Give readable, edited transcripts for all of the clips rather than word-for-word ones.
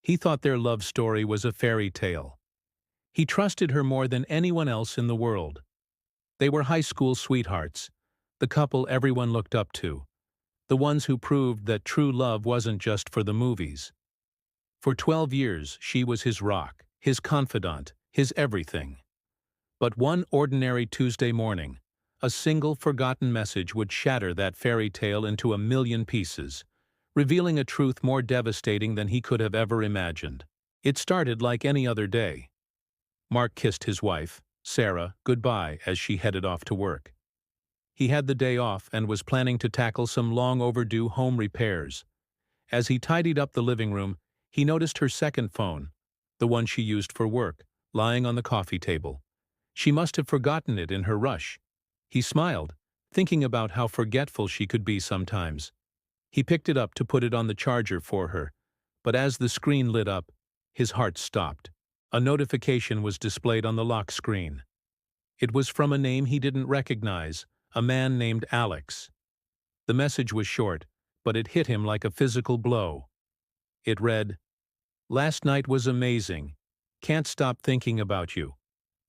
He thought their love story was a fairy tale. He trusted her more than anyone else in the world. They were high school sweethearts, the couple everyone looked up to, the ones who proved that true love wasn't just for the movies. For 12 years, she was his rock, his confidant, his everything. But one ordinary Tuesday morning, a single forgotten message would shatter that fairy tale into a million pieces, revealing a truth more devastating than he could have ever imagined. It started like any other day. Mark kissed his wife, Sarah, goodbye as she headed off to work. He had the day off and was planning to tackle some long-overdue home repairs. As he tidied up the living room, he noticed her second phone, the one she used for work, lying on the coffee table. She must have forgotten it in her rush. He smiled, thinking about how forgetful she could be sometimes. He picked it up to put it on the charger for her, but as the screen lit up, his heart stopped. A notification was displayed on the lock screen. It was from a name he didn't recognize, a man named Alex. The message was short, but it hit him like a physical blow. It read, "Last night was amazing. Can't stop thinking about you.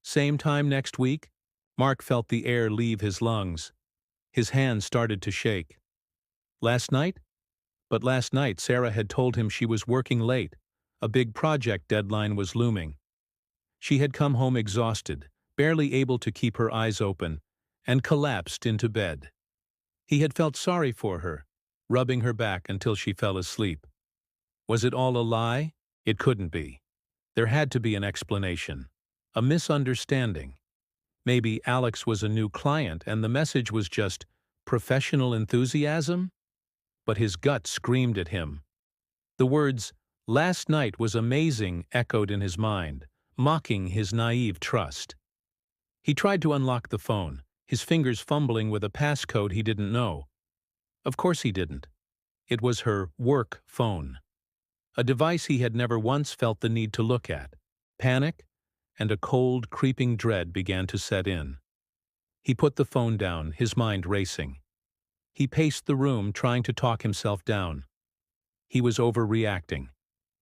Same time next week?" Mark felt the air leave his lungs. His hands started to shake. Last night? But last night Sarah had told him she was working late. A big project deadline was looming. She had come home exhausted, barely able to keep her eyes open, and collapsed into bed. He had felt sorry for her, rubbing her back until she fell asleep. Was it all a lie? It couldn't be. There had to be an explanation. A misunderstanding. Maybe Alex was a new client and the message was just professional enthusiasm? But his gut screamed at him. The words, "Last night was amazing," echoed in his mind, mocking his naive trust. He tried to unlock the phone, his fingers fumbling with a passcode he didn't know. Of course he didn't. It was her work phone. A device he had never once felt the need to look at. Panic and a cold, creeping dread began to set in. He put the phone down, his mind racing. He paced the room, trying to talk himself down. He was overreacting.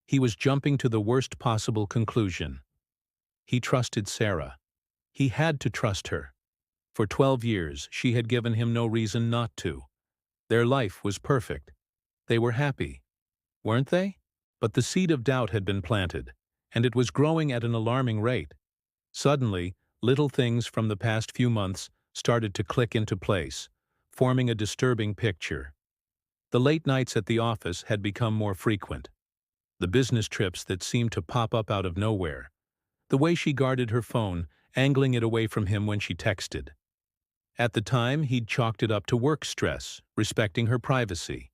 He was jumping to the worst possible conclusion. He trusted Sarah. He had to trust her. For 12 years, she had given him no reason not to. Their life was perfect. They were happy. Weren't they? But the seed of doubt had been planted, and it was growing at an alarming rate. Suddenly, little things from the past few months started to click into place, forming a disturbing picture. The late nights at the office had become more frequent. The business trips that seemed to pop up out of nowhere. The way she guarded her phone, angling it away from him when she texted. At the time, he'd chalked it up to work stress, respecting her privacy.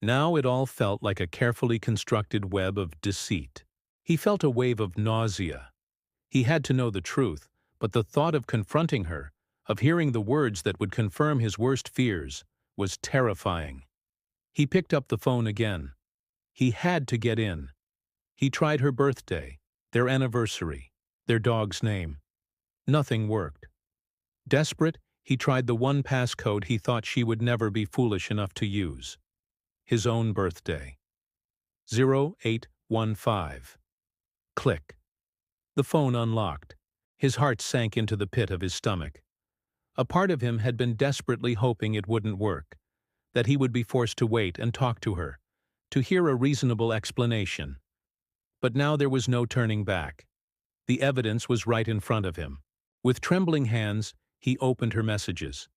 Now it all felt like a carefully constructed web of deceit. He felt a wave of nausea. He had to know the truth, but the thought of confronting her, of hearing the words that would confirm his worst fears, was terrifying. He picked up the phone again. He had to get in. He tried her birthday, their anniversary, their dog's name. Nothing worked. Desperate, he tried the one passcode he thought she would never be foolish enough to use. His own birthday. 0815. Click. The phone unlocked. His heart sank into the pit of his stomach. A part of him had been desperately hoping it wouldn't work, that he would be forced to wait and talk to her, to hear a reasonable explanation. But now there was no turning back. The evidence was right in front of him. With trembling hands, he opened her messages.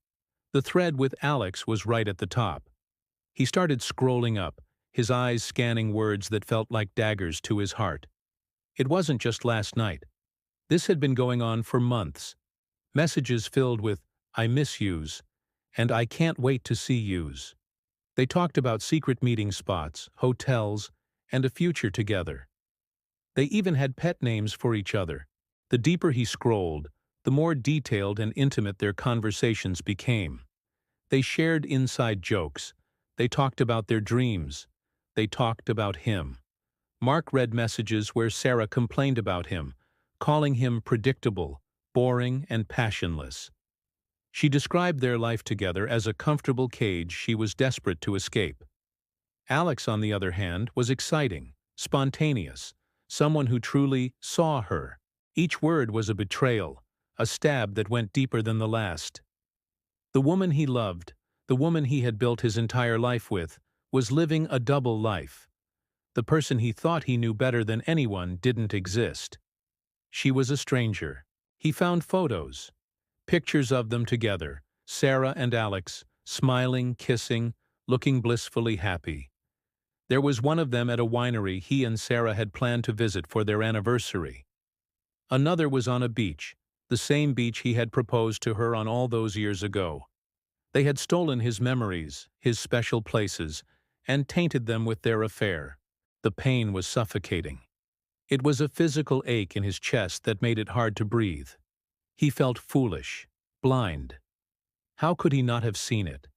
The thread with Alex was right at the top. He started scrolling up, his eyes scanning words that felt like daggers to his heart. It wasn't just last night. This had been going on for months. Messages filled with "I miss yous" and "I can't wait to see yous." They talked about secret meeting spots, hotels, and a future together. They even had pet names for each other. The deeper he scrolled, the more detailed and intimate their conversations became. They shared inside jokes. They talked about their dreams. They talked about him. Mark read messages where Sarah complained about him, calling him predictable, boring, and passionless. She described their life together as a comfortable cage she was desperate to escape. Alex, on the other hand, was exciting, spontaneous, someone who truly saw her. Each word was a betrayal, a stab that went deeper than the last. The woman he loved, the woman he had built his entire life with, was living a double life. The person he thought he knew better than anyone didn't exist. She was a stranger. He found photos, pictures of them together, Sarah and Alex, smiling, kissing, looking blissfully happy. There was one of them at a winery he and Sarah had planned to visit for their anniversary. Another was on a beach, the same beach he had proposed to her on all those years ago. They had stolen his memories, his special places, and tainted them with their affair. The pain was suffocating. It was a physical ache in his chest that made it hard to breathe. He felt foolish, blind. How could he not have seen it?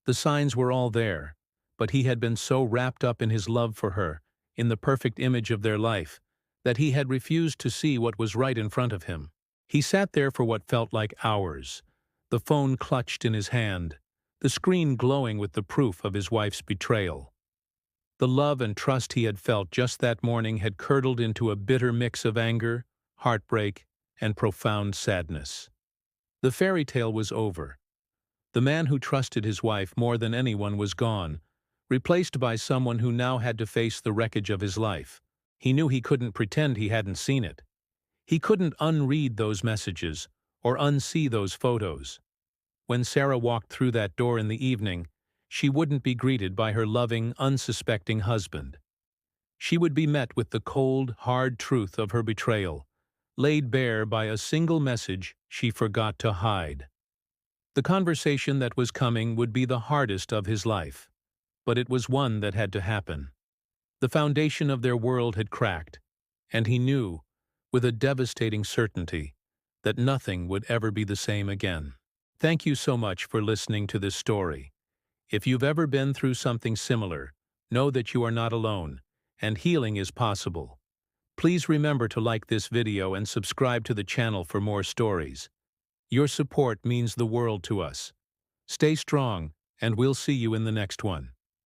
The signs were all there, but he had been so wrapped up in his love for her, in the perfect image of their life, that he had refused to see what was right in front of him. He sat there for what felt like hours, the phone clutched in his hand, the screen glowing with the proof of his wife's betrayal. The love and trust he had felt just that morning had curdled into a bitter mix of anger, heartbreak, and profound sadness. The fairy tale was over. The man who trusted his wife more than anyone was gone, replaced by someone who now had to face the wreckage of his life. He knew he couldn't pretend he hadn't seen it. He couldn't unread those messages or unsee those photos. When Sarah walked through that door in the evening, she wouldn't be greeted by her loving, unsuspecting husband. She would be met with the cold, hard truth of her betrayal, laid bare by a single message she forgot to hide. The conversation that was coming would be the hardest of his life, but it was one that had to happen. The foundation of their world had cracked, and he knew, with a devastating certainty, that nothing would ever be the same again. Thank you so much for listening to this story. If you've ever been through something similar, know that you are not alone, and healing is possible. Please remember to like this video and subscribe to the channel for more stories. Your support means the world to us. Stay strong, and we'll see you in the next one.